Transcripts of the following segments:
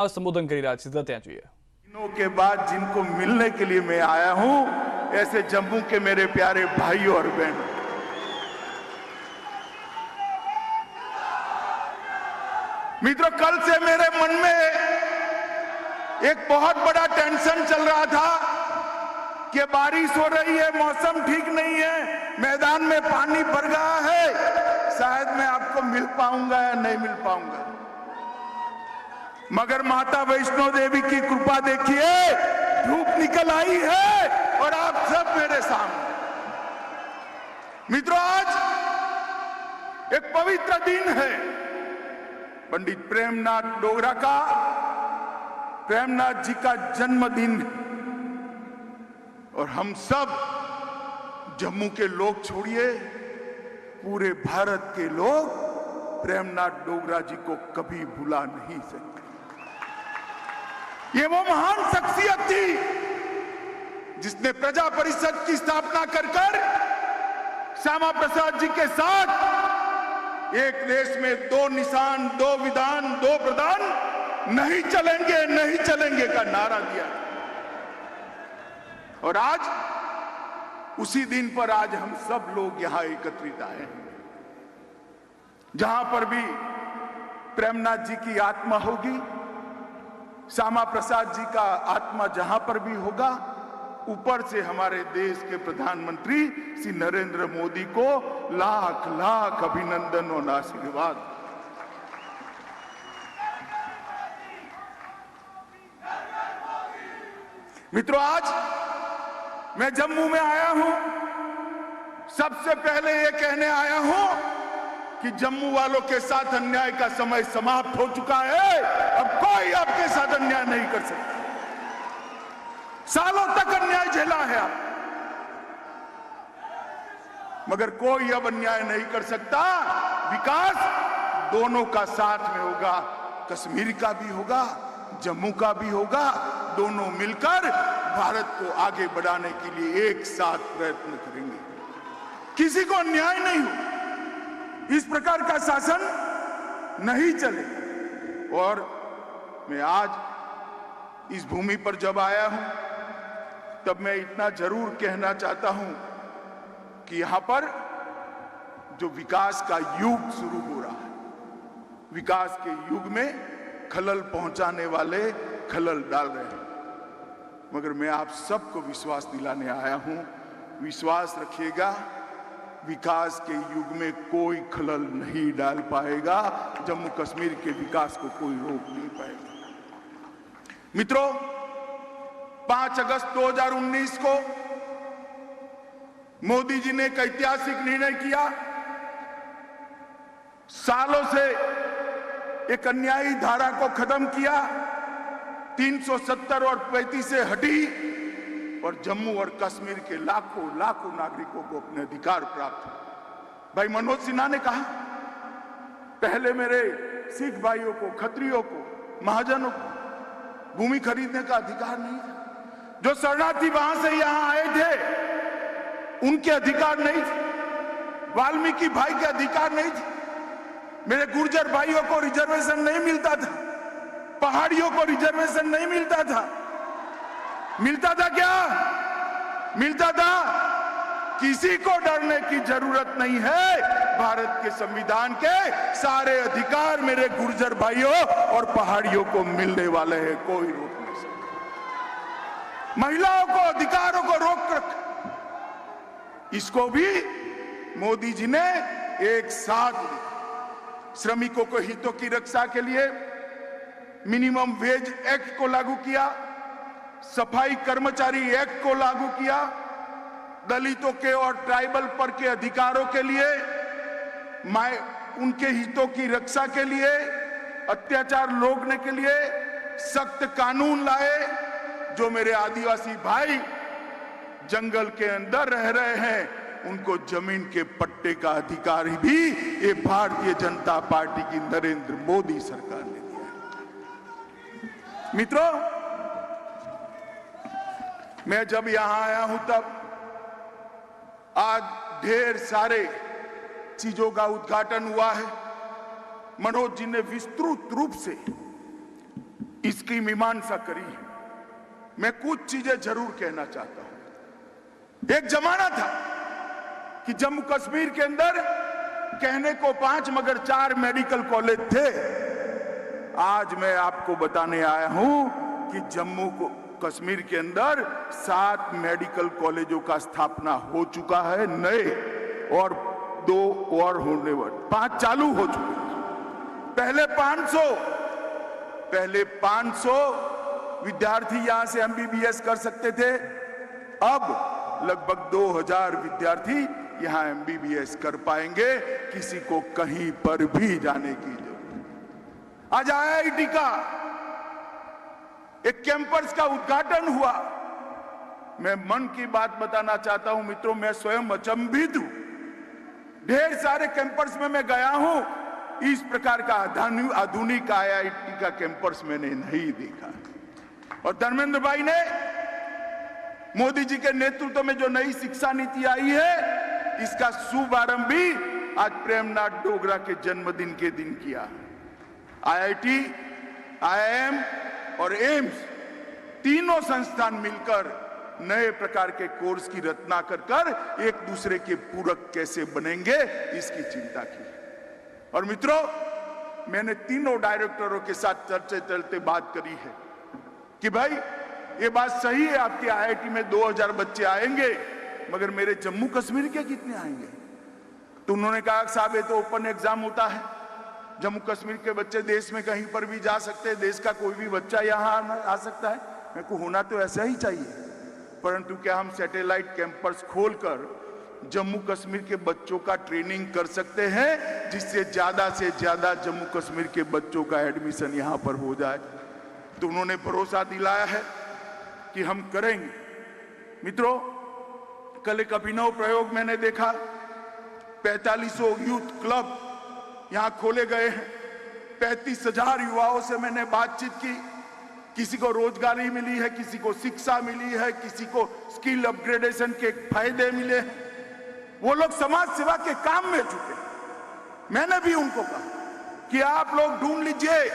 સંબોધન કરી રહ્યા છે ત્યાં જોઈએ। दिनों के बाद जिनको मिलने के लिए मैं आया हूं, ऐसे जम्मू के मेरे प्यारे भाइयों और बहनों, मित्रों, कल से मेरे मन में एक बहुत बड़ा टेंशन चल रहा था कि बारिश हो रही है, मौसम ठीक नहीं है, मैदान में पानी भर गया है, शायद मैं आपको मिल पाऊंगा या नहीं मिल पाऊंगा। मगर माता वैष्णो देवी की कृपा देखिए, धूप निकल आई है और आप सब मेरे सामने। मित्रों, आज एक पवित्र दिन है, पंडित प्रेमनाथ डोगरा का, प्रेमनाथ जी का जन्मदिन, और हम सब जम्मू के लोग छोड़िए, पूरे भारत के लोग प्रेमनाथ डोगरा जी को कभी भुला नहीं सकते। ये वो महान शख्सियत थी जिसने प्रजा परिषद की स्थापना कर श्यामा प्रसाद जी के साथ एक देश में दो निशान, दो विधान, दो प्रधान, नहीं चलेंगे, नहीं चलेंगे का नारा दिया। और आज उसी दिन पर आज हम सब लोग यहां एकत्रित आए हैं। जहां पर भी प्रेमनाथ जी की आत्मा होगी, श्यामा प्रसाद जी का आत्मा जहां पर भी होगा, ऊपर से हमारे देश के प्रधानमंत्री श्री नरेंद्र मोदी को लाख लाख अभिनंदन और आशीर्वाद। मित्रों, आज मैं जम्मू में आया हूं, सबसे पहले ये कहने आया हूं कि जम्मू वालों के साथ अन्याय का समय समाप्त हो चुका है। अब कोई आपके साथ अन्याय नहीं कर सकता। सालों तक अन्याय झेला है आप, मगर कोई अब अन्याय नहीं कर सकता। विकास दोनों का साथ में होगा, कश्मीर का भी होगा, जम्मू का भी होगा। दोनों मिलकर भारत को आगे बढ़ाने के लिए एक साथ प्रयत्न करेंगे। किसी को अन्याय नहीं हो, इस प्रकार का शासन नहीं चले। और मैं आज इस भूमि पर जब आया हूं, तब मैं इतना जरूर कहना चाहता हूं कि यहां पर जो विकास का युग शुरू हो रहा है, विकास के युग में खलल पहुंचाने वाले खलल डाल रहे हैं। मगर मैं आप सबको विश्वास दिलाने आया हूं, विश्वास रखिएगा, विकास के युग में कोई खलल नहीं डाल पाएगा। जम्मू कश्मीर के विकास को कोई रोक नहीं पाएगा। मित्रों, 5 अगस्त 2019 को मोदी जी ने एक ऐतिहासिक निर्णय किया। सालों से एक अन्यायी धारा को खत्म किया, 370 और 35 से हटी, और जम्मू और कश्मीर के लाखों लाखों नागरिकों को अपने अधिकार प्राप्त हुए। भाई मनोज सिन्हा ने कहा, पहले मेरे सिख भाइयों को, खत्रियों को, महाजनों को भूमि खरीदने का अधिकार नहीं था। जो शरणार्थी वहां से यहां आए थे, उनके अधिकार नहीं थे। वाल्मीकि भाई के अधिकार नहीं थे। मेरे गुर्जर भाइयों को रिजर्वेशन नहीं मिलता था। पहाड़ियों को रिजर्वेशन नहीं मिलता था। मिलता था क्या? मिलता था। किसी को डरने की जरूरत नहीं है। भारत के संविधान के सारे अधिकार मेरे गुर्जर भाइयों और पहाड़ियों को मिलने वाले हैं, कोई रोक नहीं सकता। महिलाओं को, अधिकारों को रोक रख, इसको भी मोदी जी ने एक साथ श्रमिकों को हितों की रक्षा के लिए मिनिमम वेज एक्ट को लागू किया, सफाई कर्मचारी एक्ट को लागू किया, दलितों के और ट्राइबल पर के अधिकारों के लिए, उनके हितों की रक्षा के लिए, अत्याचार रोकने के लिए सख्त कानून लाए। जो मेरे आदिवासी भाई जंगल के अंदर रह रहे हैं, उनको जमीन के पट्टे का अधिकार भी ये भारतीय जनता पार्टी की नरेंद्र मोदी सरकार ने दिया है। मित्रों, मैं जब यहां आया हूं, तब आज ढेर सारे चीजों का उद्घाटन हुआ है। मनोज जी ने विस्तृत रूप से इस इसकी मीमांसा करी है। मैं कुछ चीजें जरूर कहना चाहता हूं। एक जमाना था कि जम्मू कश्मीर के अंदर कहने को 5 मगर 4 मेडिकल कॉलेज थे। आज मैं आपको बताने आया हूं कि जम्मू कश्मीर के अंदर 7 मेडिकल कॉलेजों का स्थापना हो चुका है नए, और 2 और होने वाले, 5 चालू हो चुके हैं। पहले 500 विद्यार्थी यहां से एमबीबीएस कर सकते थे। अब लगभग 2000 विद्यार्थी यहां एमबीबीएस कर पाएंगे, किसी को कहीं पर भी जाने की जरूरत। आज आईआईटी का एक कैंपस का उद्घाटन हुआ। मैं मन की बात बताना चाहता हूं मित्रों, मैं स्वयं अचंभित हूं। ढेर सारे कैंपस में मैं गया हूं, इस प्रकार का आधुनिक आईआईटी का कैंपस मैंने नहीं देखा। और धर्मेंद्र भाई ने मोदी जी के नेतृत्व में जो नई शिक्षा नीति आई है, इसका शुभारंभ भी आज प्रेमनाथ डोगरा के जन्मदिन के दिन किया। आईआईटी, आईआईएम और एम्स तीनों संस्थान मिलकर नए प्रकार के कोर्स की रचना कर एक दूसरे के पूरक कैसे बनेंगे, इसकी चिंता की। और मित्रों, मैंने तीनों डायरेक्टरों के साथ चलते बात करी है कि भाई ये बात सही है, आपके आईआईटी में 2000 बच्चे आएंगे, मगर मेरे जम्मू कश्मीर के कितने आएंगे? तो उन्होंने कहा साहब ये तो ओपन एग्जाम होता है, जम्मू कश्मीर के बच्चे देश में कहीं पर भी जा सकते हैं, देश का कोई भी बच्चा यहाँ आ सकता है। मेरे को होना तो ऐसा ही चाहिए, परंतु क्या हम सैटेलाइट कैंपस खोलकर जम्मू कश्मीर के बच्चों का ट्रेनिंग कर सकते हैं, जिससे ज्यादा से ज्यादा जम्मू कश्मीर के बच्चों का एडमिशन यहाँ पर हो जाए? तो उन्होंने भरोसा दिलाया है कि हम करेंगे। मित्रों, कल एक अभिनव प्रयोग मैंने देखा। 4500 यूथ क्लब यहां खोले गए हैं। 35,000 युवाओं से मैंने बातचीत की। किसी को रोजगारी मिली है, किसी को शिक्षा मिली है, किसी को स्किल अपग्रेडेशन के फायदे मिले हैं। वो लोग समाज सेवा के काम में जुटे। मैंने भी उनको कहा कि आप लोग ढूंढ लीजिए,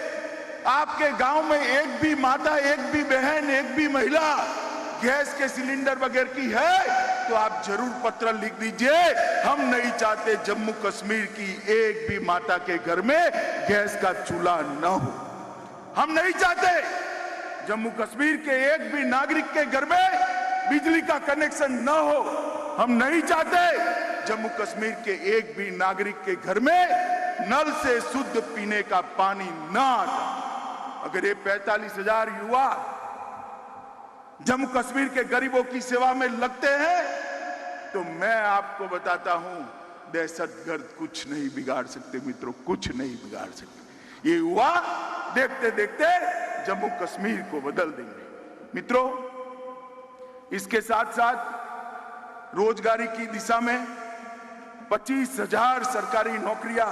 आपके गांव में एक भी माता, एक भी बहन, एक भी महिला गैस के सिलेंडर वगैरह की है तो आप जरूर पत्र लिख दीजिए। हम नहीं चाहते जम्मू कश्मीर की एक भी माता के घर में गैस का चूल्हा न हो। हम नहीं चाहते जम्मू कश्मीर के एक भी नागरिक के घर में बिजली का कनेक्शन न हो। हम नहीं चाहते जम्मू कश्मीर के एक भी नागरिक के घर में नल से शुद्ध पीने का पानी न आता। अगर ये 45,000 युवा जम्मू कश्मीर के गरीबों की सेवा में लगते हैं तो मैं आपको बताता हूं, दहशतगर्द कुछ नहीं बिगाड़ सकते मित्रों, कुछ नहीं बिगाड़ सकते। ये युवा देखते देखते जम्मू कश्मीर को बदल देंगे। मित्रों, इसके साथ साथ रोजगारी की दिशा में 25,000 सरकारी नौकरियां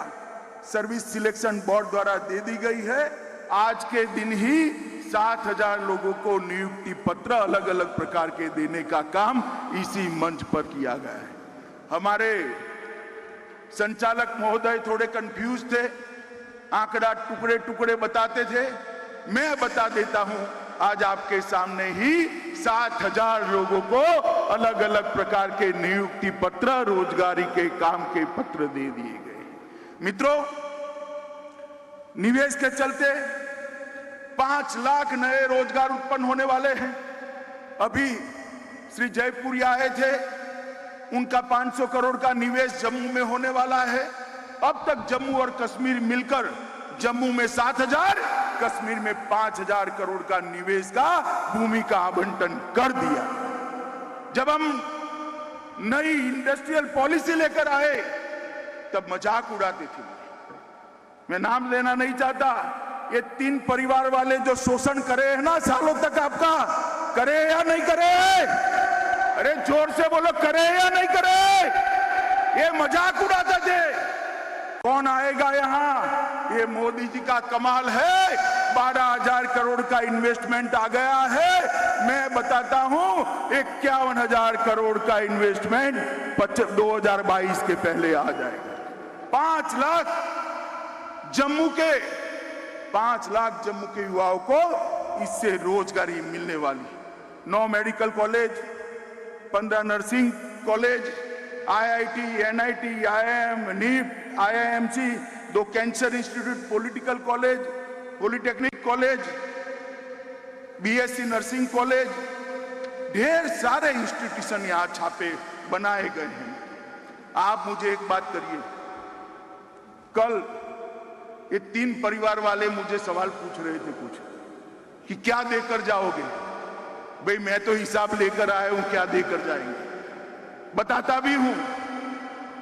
सर्विस सिलेक्शन बोर्ड द्वारा दे दी गई है। आज के दिन ही 7,000 लोगों को नियुक्ति पत्र अलग अलग प्रकार के देने का काम इसी मंच पर किया गया है। हमारे संचालक महोदय थोड़े कंफ्यूज थे, आंकड़ा टुकड़े टुकड़े बताते थे। मैं बता देता हूं, आज आपके सामने ही 7,000 लोगों को अलग अलग प्रकार के नियुक्ति पत्र, रोजगारी के काम के पत्र दे दिए गए। मित्रों, निवेश के चलते 5 लाख नए रोजगार उत्पन्न होने वाले हैं। अभी श्री जयपुरी आए थे, उनका 500 करोड़ का निवेश जम्मू में होने वाला है। अब तक जम्मू और कश्मीर मिलकर जम्मू में 7,000, कश्मीर में 5,000 करोड़ का निवेश का भूमि का आवंटन कर दिया। जब हम नई इंडस्ट्रियल पॉलिसी लेकर आए तब मजाक उड़ाते थे। मैं नाम लेना नहीं चाहता। ये 3 परिवार वाले जो शोषण करे हैं ना सालों तक, आपका करे या नहीं करे? अरे जोर से बोलो, करे या नहीं करे? ये मजाक उड़ाते थे। कौन आएगा यहाँ? ये मोदी जी का कमाल है। 12,000 करोड़ का इन्वेस्टमेंट आ गया है। मैं बताता हूँ 51,000 करोड़ का इन्वेस्टमेंट 2022 के पहले आ जाएगा। 5 लाख जम्मू के 5 लाख जम्मू के युवाओं को इससे रोजगारी मिलने वाली। 9 medical college, 15 nursing college, IIT, NIT, IIM, NIP, IIMC, 2 cancer institute, political college, polytechnic college, BSc nursing college, ढेर सारे इंस्टीट्यूशन यहां छापे बनाए गए हैं। आप मुझे एक बात करिए, कल ये 3 परिवार वाले मुझे सवाल पूछ रहे थे कुछ कि क्या देकर जाओगे। भाई मैं तो हिसाब लेकर आया हूं, क्या देकर जाएंगे बताता भी हूं,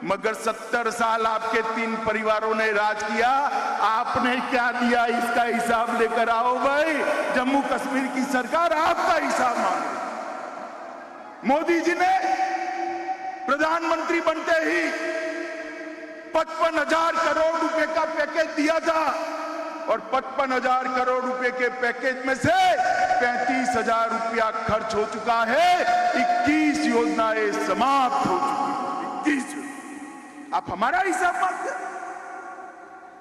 मगर 70 साल आपके 3 परिवारों ने राज किया, आपने क्या दिया इसका हिसाब लेकर आओ भाई। जम्मू कश्मीर की सरकार आपका हिसाब मांगे। मोदी जी ने प्रधानमंत्री बनते ही 55,000 करोड़ रुपए का पैकेज दिया था और 55,000 करोड़ रुपए के पैकेज में से 35,000 रुपया खर्च हो चुका है। 21 योजनाएं समाप्त हो चुकी हैं। 21। आप हमारा हिसाब मांगते हैं?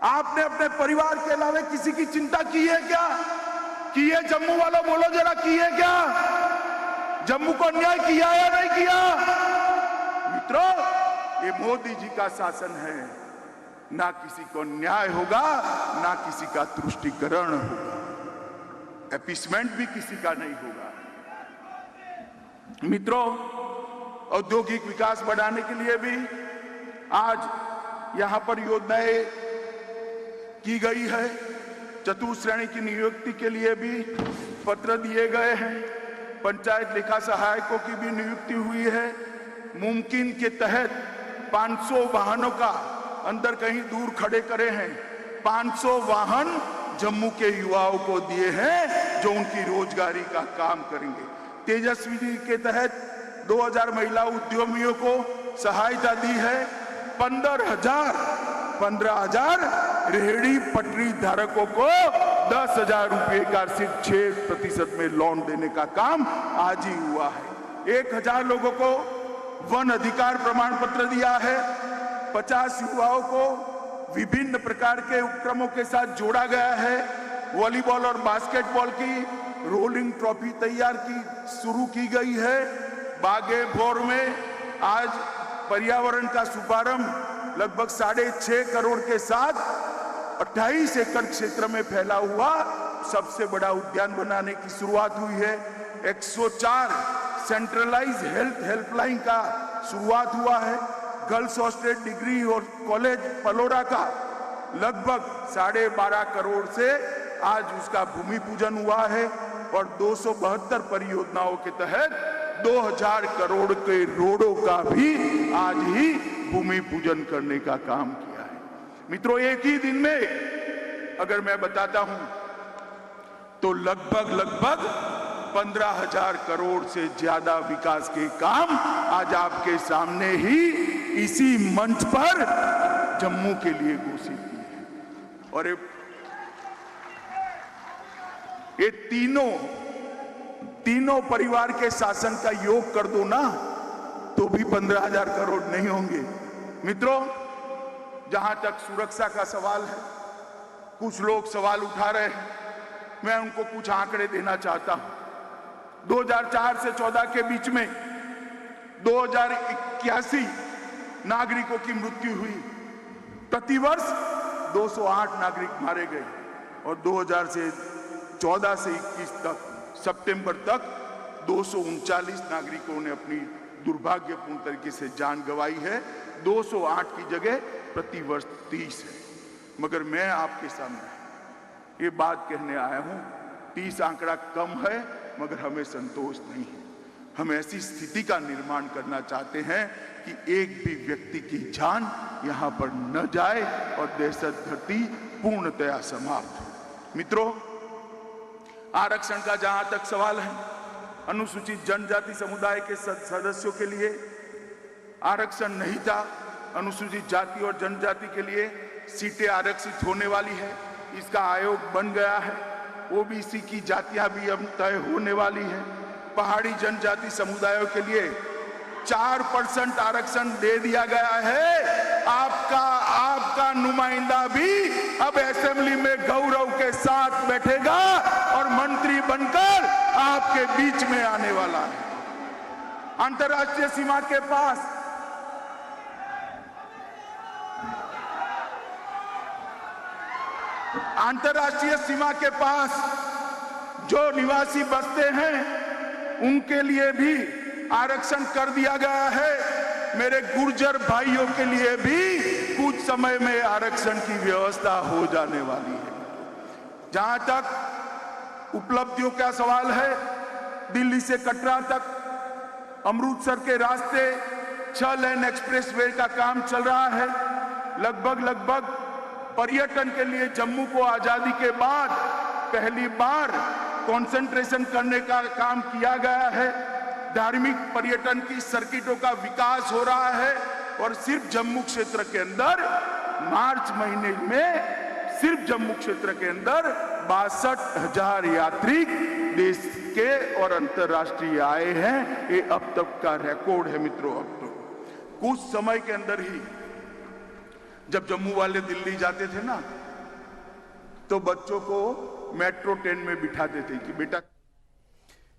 आपने अपने परिवार के अलावा किसी की चिंता की है क्या? की है? जम्मू वालों बोलो जरा, की है क्या? जम्मू को अन्याय किया या नहीं किया? मित्रों, ये मोदी जी का शासन है, ना किसी को न्याय होगा, ना किसी का तुष्टीकरण होगा, एपीसमेंट भी किसी का नहीं होगा। मित्रों, औद्योगिक विकास बढ़ाने के लिए भी आज यहां पर योजनाएं की गई है। चतुश्रेणी की नियुक्ति के लिए भी पत्र दिए गए हैं। पंचायत लेखा सहायकों की भी नियुक्ति हुई है। मुमकिन के तहत 500 वाहनों का अंदर कहीं दूर खड़े करे हैं। 500 वाहन जम्मू के युवाओं को दिए हैं जो उनकी रोजगारी का काम करेंगे। तेजस्वी के तहत 2000 महिला उद्यमियों को सहायता दी है। 15,000 रेहड़ी पटरी धारकों को 10,000 रुपए का सिर्फ 6% में लोन देने का काम आज ही हुआ है। 1,000 लोगों को वन अधिकार प्रमाण पत्र दिया है। 50 युवाओं को विभिन्न प्रकार के उपक्रमों के साथ जोड़ा गया है। वॉलीबॉल और बास्केटबॉल की रोलिंग ट्रॉफी तैयार की शुरू की गई है। बागेभोर में आज पर्यावरण का शुभारंभ लगभग 6.5 करोड़ के साथ 28 एकड़ क्षेत्र में फैला हुआ सबसे बड़ा उद्यान बनाने की शुरुआत हुई है। 104 सेंट्रलाइज हेल्थ हेल्पलाइन का शुरुआत हुआ है। गर्ल्स हॉस्टल डिग्री और कॉलेज पलोरा का लगभग 12.5 करोड़ से आज उसका भूमि पूजन हुआ है और 272 परियोजनाओं के तहत 2000 करोड़ के रोडों का भी आज ही भूमि पूजन करने का काम किया है। मित्रों, एक ही दिन में अगर मैं बताता हूं तो लगभग 15,000 करोड़ से ज्यादा विकास के काम आज आपके सामने ही इसी मंच पर जम्मू के लिए घोषित किए हैं। और ये तीनों परिवार के शासन का योग कर दो ना तो भी 15,000 करोड़ नहीं होंगे। मित्रों, जहां तक सुरक्षा का सवाल है, कुछ लोग सवाल उठा रहे हैं, मैं उनको कुछ आंकड़े देना चाहता हूं। 2004 से 14 के बीच में 2081 नागरिकों की मृत्यु हुई। प्रतिवर्ष 208 नागरिक मारे गए और 2014 से 21 तक सितंबर तक 239 नागरिकों ने अपनी दुर्भाग्यपूर्ण तरीके से जान गंवाई है। 208 की जगह प्रतिवर्ष 30 है। मगर मैं आपके सामने ये बात कहने आया हूं, 30 आंकड़ा कम है मगर हमें संतोष नहीं है। हम ऐसी स्थिति का निर्माण करना चाहते हैं कि एक भी व्यक्ति की जान यहां पर न जाए और दहशत गर्दी पूर्णतया समाप्त हो। मित्रों, आरक्षण का जहां तक सवाल है, अनुसूचित जनजाति समुदाय के सदस्यों के लिए आरक्षण नहीं था। अनुसूचित जाति और जनजाति के लिए सीटें आरक्षित होने वाली है, इसका आयोग बन गया है। ओबीसी की जातियां भी अब तय होने वाली है। पहाड़ी जनजाति समुदायों के लिए 4% आरक्षण दे दिया गया है। आपका नुमाइंदा भी अब असेंबली में गौरव के साथ बैठेगा और मंत्री बनकर आपके बीच में आने वाला है। अंतर्राष्ट्रीय सीमा के पास जो निवासी बसते हैं उनके लिए भी आरक्षण कर दिया गया है। मेरे गुर्जर भाइयों के लिए भी कुछ समय में आरक्षण की व्यवस्था हो जाने वाली है। जहां तक उपलब्धियों का सवाल है, दिल्ली से कटरा तक अमृतसर के रास्ते 6 लेन एक्सप्रेसवे का काम चल रहा है। लगभग पर्यटन के लिए जम्मू को आजादी के बाद पहली बार कंसंट्रेशन करने का काम किया गया है। धार्मिक पर्यटन की सर्किटों का विकास हो रहा है और सिर्फ जम्मू क्षेत्र के अंदर मार्च महीने में सिर्फ जम्मू क्षेत्र के अंदर 62,000 यात्री देश के और अंतर्राष्ट्रीय आए हैं। ये अब तक का रिकॉर्ड है मित्रों। अब तो कुछ समय के अंदर ही जब जम्मू वाले दिल्ली जाते थे ना, तो बच्चों को मेट्रो ट्रेन में बिठाते थे कि बेटा।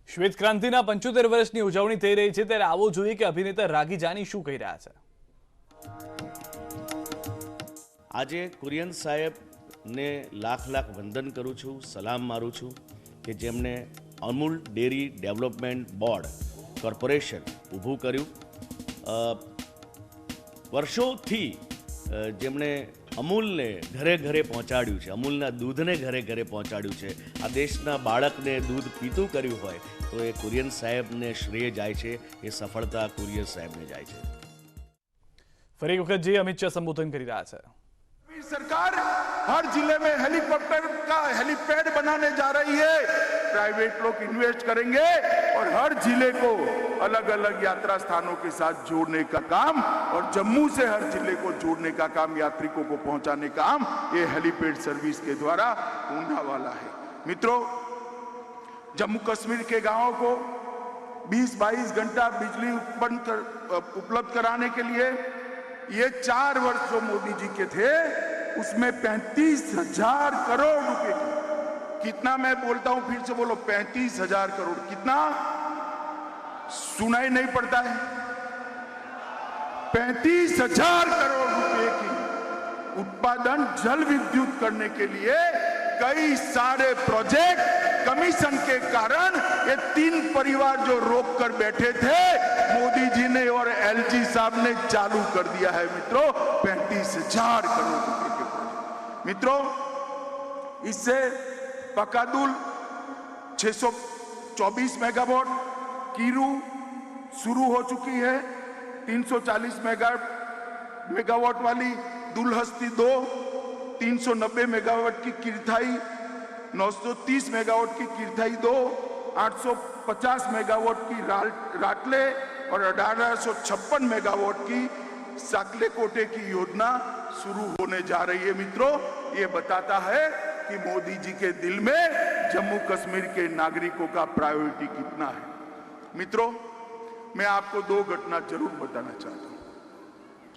શ્વેત ક્રાંતિના 75 વર્ષની ઉજવણી થઈ રહી છે, ત્યારે આવો જોઈએ કે અભિનેતા રાગી જાની શું કહી રહ્યા છે। આજે કુરિયન સાહેબને લાખ લાખ વંદન કરું છું, સલામ મારું છું કે જેમણે Amul dairy development board corporation ઊભું કર્યું। વર્ષોથી જેમણે અમૂલને ઘરે ઘરે પહોંચાડ્યું છે, અમૂલના દૂધને ઘરે ઘરે પહોંચાડ્યું છે, આ દેશના બાળકને દૂધ પીતું કર્યું હોય તો એ કુરિયન સાહેબને શ્રેય જાય છે, એ સફળતા કુરિયન સાહેબને જાય છે। ફરી એક વખત જે અમિત શાહ સંબોધન કરી રહ્યા છે। सरकार हर जिले में हेलीकॉप्टर का हेलीपैड बनाने जा रही है। प्राइवेट लोग इन्वेस्ट करेंगे और हर जिले को अलग अलग यात्रा स्थानों के साथ जोड़ने का काम और जम्मू से हर जिले को जोड़ने का काम, यात्रिकों को पहुंचाने का काम ये हेलीपैड सर्विस के द्वारा होने वाला है। मित्रों, जम्मू कश्मीर के गांवों को 20-22 घंटा बिजली उपलब्ध कराने के लिए ये 4 वर्ष जो मोदी जी के थे उसमें 35,000 करोड़ रुपए की, कितना मैं बोलता हूं फिर से बोलो, 35,000 करोड़, कितना सुनाई नहीं पड़ता है, 35,000 करोड़ रुपए की उत्पादन जल विद्युत करने के लिए कई सारे प्रोजेक्ट कमीशन के कारण ये 3 परिवार जो रोक कर बैठे थे मोदी जी ने और एलजी साहब ने चालू कर दिया है। मित्रों, 35,000 करोड़ रुपए के प्रोजेक्ट। मित्रों, इससे पकादुल 624 मेगावाट, कीरू शुरू हो चुकी है 340 मेगावाट वाली, दुलहस्ती 2 390 मेगावाट की किरथाई, 930 मेगावाट की किरथाई 2, 850 मेगावाट की राटले और 1856 मेगावाट की साकले कोटे की योजना शुरू होने जा रही है। मित्रों, ये बताता है कि मोदी जी के दिल में जम्मू कश्मीर के नागरिकों का प्रायोरिटी कितना है। मित्रों, मैं आपको 2 घटना जरूर बताना चाहता हूं।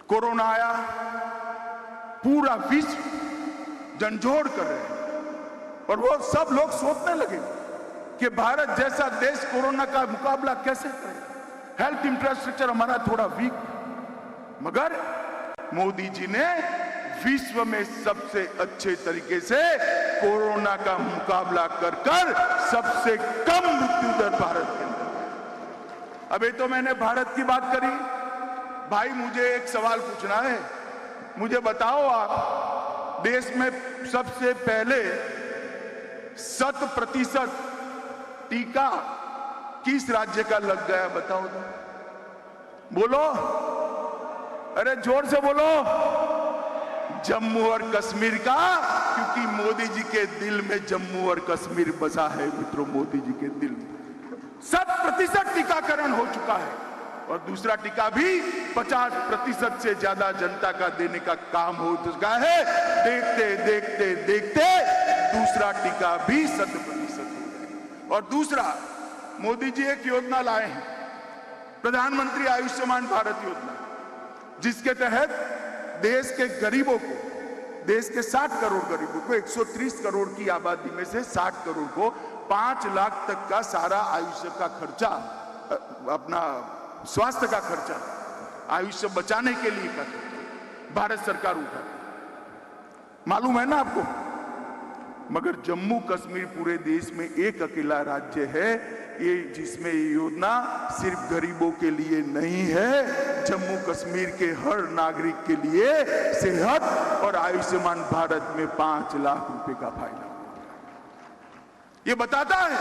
कोरोना आया, पूरा विश्व झंझोड़ कर रहे हैं और वो सब लोग सोचने लगे कि भारत जैसा देश कोरोना का मुकाबला कैसे करे। हेल्थ इंफ्रास्ट्रक्चर हमारा थोड़ा वीक, मगर मोदी जी ने विश्व में सबसे अच्छे तरीके से कोरोना का मुकाबला कर सबसे कम मृत्यु दर भारत के अंदर। अभी तो मैंने भारत की बात करी, भाई मुझे एक सवाल पूछना है, मुझे बताओ आप देश में सबसे पहले 100% टीका किस राज्य का लग गया, बताओ तो। बोलो, अरे जोर से बोलो, जम्मू और कश्मीर का, क्योंकि मोदी जी के दिल में जम्मू और कश्मीर बसा है। मित्रों, मोदी जी के दिल में 100% टीकाकरण हो चुका है और दूसरा टीका भी 50% से ज्यादा जनता का देने का काम हो चुका है। देखते देखते देखते दूसरा टीका भी 100% हो जाएगा। और दूसरा, मोदी जी एक योजना लाए हैं, प्रधानमंत्री आयुष्मान भारत योजना, जिसके तहत देश के गरीबों को, देश के 60 करोड़ गरीबों को, 130 करोड़ की आबादी में से 60 करोड़ को 5 लाख तक का सारा आयुष्य का खर्चा, अपना स्वास्थ्य का खर्चा, आयुष्य बचाने के लिए का खर्चा भारत सरकार उठाती, मालूम है ना आपको। मगर जम्मू कश्मीर पूरे देश में एक अकेला राज्य है ये जिसमें ये योजना सिर्फ गरीबों के लिए नहीं है, जम्मू कश्मीर के हर नागरिक के लिए सेहत और आयुष्मान भारत में 5 लाख रुपए का फायदा। ये बताता है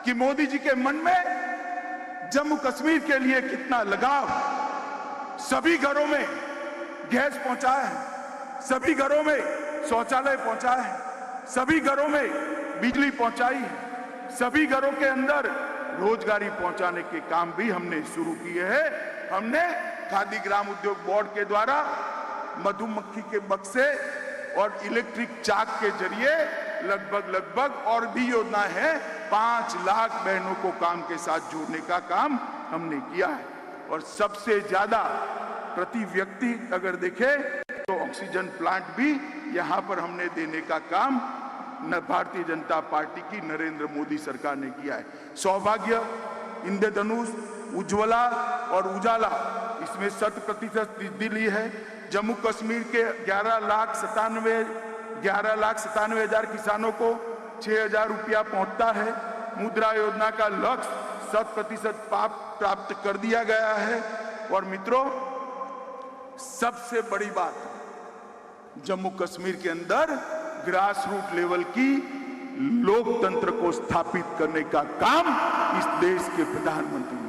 कि मोदी जी के मन में जम्मू कश्मीर के लिए कितना लगाव। सभी घरों में गैस पहुंचा है, सभी घरों में शौचालय पहुंचा है, सभी घरों में बिजली पहुंचाई है, सभी घरों के अंदर रोजगारी पहुंचाने के काम भी हमने शुरू किए हैं। हमने खादी ग्राम उद्योग बोर्ड के द्वारा मधुमक्खी के बक्से और इलेक्ट्रिक चाक के जरिए लगभग और भी योजना है 5 लाख बहनों को काम के साथ जोड़ने का काम हमने किया है। और सबसे ज्यादा प्रति व्यक्ति अगर देखें तो ऑक्सीजन प्लांट भी यहां पर हमने देने का काम भारतीय जनता पार्टी की नरेंद्र मोदी सरकार ने किया है। सौभाग्य, इंद्रधनुष, उज्ज्वला और उजाला इसमें 100% वृद्धि ली है। जम्मू कश्मीर के 11,97,000 किसानों को 6,000 रुपया पहुंचता है। मुद्रा योजना का लक्ष्य 100% प्राप्त कर दिया गया है। और मित्रों, सबसे बड़ी बात, जम्मू कश्मीर के अंदर ग्रास रूट लेवल की लोकतंत्र को स्थापित करने का काम इस देश के प्रधानमंत्री ने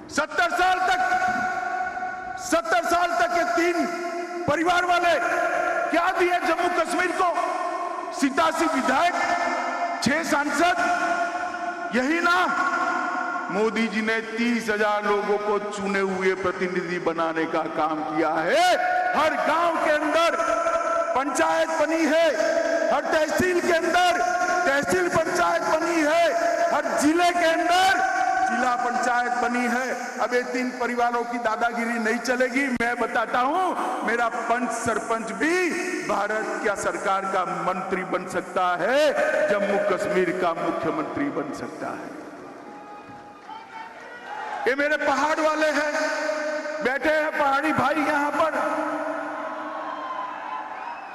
70 साल तक ये 3 परिवार वाले क्या दिए जम्मू कश्मीर को? 87 विधायक, 6 सांसद, यही ना। मोदी जी ने 30,000 लोगों को चुने हुए प्रतिनिधि बनाने का काम किया है। हर गांव के अंदर पंचायत बनी है, हर तहसील के अंदर तहसील पंचायत बनी है, हर जिले के अंदर जिला पंचायत बनी है। अब ये 3 परिवारों की दादागिरी नहीं चलेगी। मैं बताता हूं, मेरा पंच सरपंच भी भारत क्या सरकार का मंत्री बन सकता है, जम्मू कश्मीर का मुख्यमंत्री बन सकता है। ये मेरे पहाड़ वाले हैं, बैठे हैं पहाड़ी भाई यहां पर।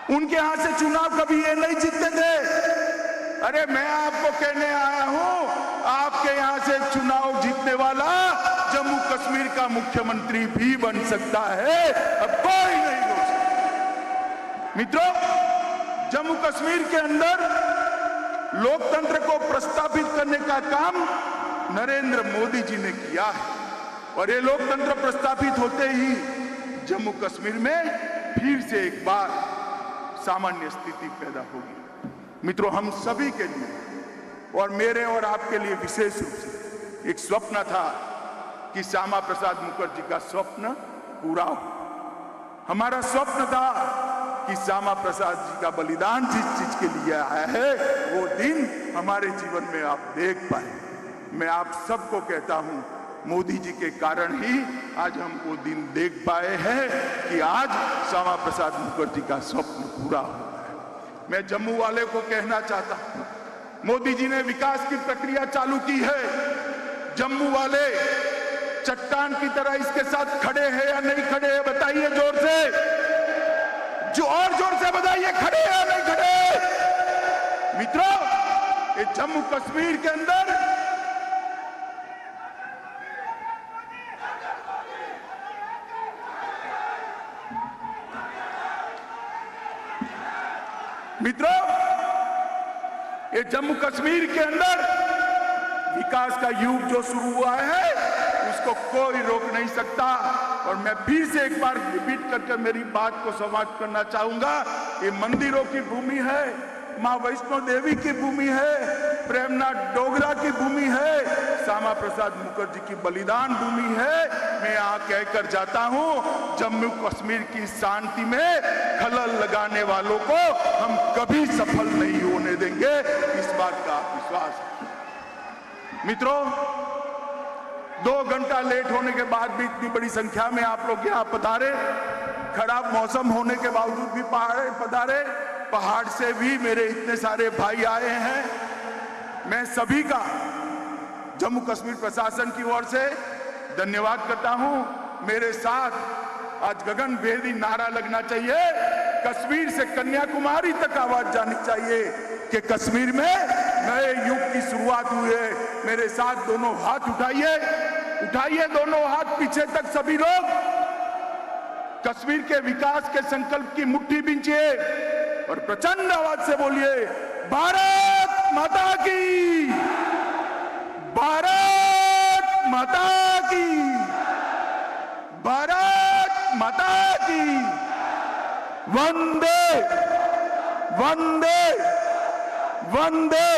उनके यहां से चुनाव कभी ये नहीं जीतते थे। अरे मैं आपको कहने आया हूं, आपके यहां से चुनाव जीतने वाला जम्मू कश्मीर का मुख्यमंत्री भी बन सकता है। अब कोई नहीं रोक सकता। मित्रों, जम्मू कश्मीर के अंदर लोकतंत्र को प्रस्तावित करने का काम नरेंद्र मोदी जी ने किया है। और ये लोकतंत्र प्रस्तापित होते ही जम्मू कश्मीर में फिर से एक बार सामान्य स्थिति पैदा होगी। मित्रों, हम सभी के लिए और मेरे और आपके लिए विशेष रूप से एक स्वप्न था कि श्यामा प्रसाद मुखर्जी का स्वप्न पूरा हो। हमारा स्वप्न था कि श्यामा प्रसाद जी का बलिदान जिस चीज के लिए आया है वो दिन हमारे जीवन में आप देख पाए। मैं आप सबको कहता हूं, मोदी जी के कारण ही आज हम वो दिन देख पाए हैं कि आज श्यामा प्रसाद मुखर्जी का स्वप्न पूरा हो रहा है। मैं जम्मू वाले को कहना चाहता हूं, मोदी जी ने विकास की प्रक्रिया चालू की है। जम्मू वाले चट्टान की तरह इसके साथ खड़े हैं या नहीं खड़े हैं? बताइए जोर से, जो और जोर से बताइए, खड़े हैं या नहीं खड़े? मित्रों, ये जम्मू कश्मीर के अंदर ये जम्मू कश्मीर के अंदर विकास का युग जो शुरू हुआ है उसको कोई रोक नहीं सकता। और मैं फिर से एक बार रिपीट करके मेरी बात को समाप्त करना चाहूंगा। ये मंदिरों की भूमि है, मां वैष्णो देवी की भूमि है, प्रेमनाथ डोगरा की भूमि है, श्यामा प्रसाद मुखर्जी की बलिदान भूमि है। मैं यहाँ कहकर जाता हूँ, जम्मू कश्मीर की शांति में खलल लगाने वालों को हम कभी सफल नहीं होने देंगे, इस बात का विश्वास है। मित्रों, 2 घंटा लेट होने के बाद भी इतनी बड़ी संख्या में आप लोग यहाँ पधारे, खराब मौसम होने के बावजूद भी पधारे। पहाड़ से भी मेरे इतने सारे भाई आए हैं। मैं सभी का जम्मू कश्मीर प्रशासन की ओर से धन्यवाद करता हूं। मेरे साथ आज गगनभेदी नारा लगना चाहिए, कश्मीर से कन्याकुमारी तक आवाज जानी चाहिए कि कश्मीर में नए युग की शुरुआत हुई है। मेरे साथ दोनों हाथ उठाइए, उठाइए दोनों हाथ पीछे तक सभी लोग। कश्मीर के विकास के संकल्प की मुट्ठी बींचिए और प्रचंड आवाज से बोलिए, भारत माता की, भारत माता की, भारत माता की, वंदे वंदे वंदे।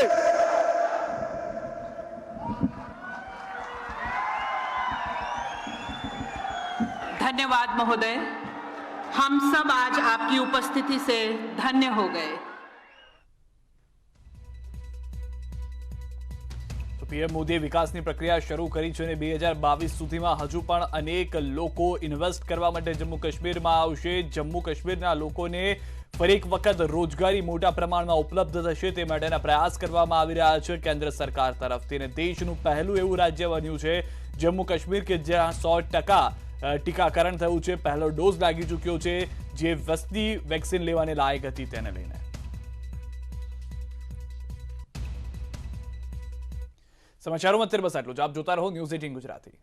धन्यवाद महोदय, हम सब आज आपकी उपस्थिति से धन्य हो गए। તો પીએમ મોદીએ વિકાસની પ્રક્રિયા શરૂ કરી છે અને 2022 સુધીમાં હજુ પણ અનેક લોકો ઇન્વેસ્ટ કરવા માટે જમ્મુ કાશ્મીરમાં આવશે। જમ્મુ કાશ્મીરના લોકોને ફરી એક વખત રોજગારી મોટા પ્રમાણમાં ઉપલબ્ધ થશે તે માટેના પ્રયાસ કરવામાં આવી રહ્યા છે કેન્દ્ર સરકાર તરફથી અને દેશનું પહેલું એવું રાજ્ય બન્યું છે જમ્મુ કાશ્મીર કે જ્યાં 100% ટીકાકરણ થયું છે, પહેલો ડોઝ લાગી ચૂક્યો છે, જે વસ્તી વેક્સિન લેવાને લાયક હતી તેને લઈને। સમાચારોમાં અત્યારે બસ આટલું જ। આપ જોતા રહો ન્યૂઝ 18 ગુજરાતી।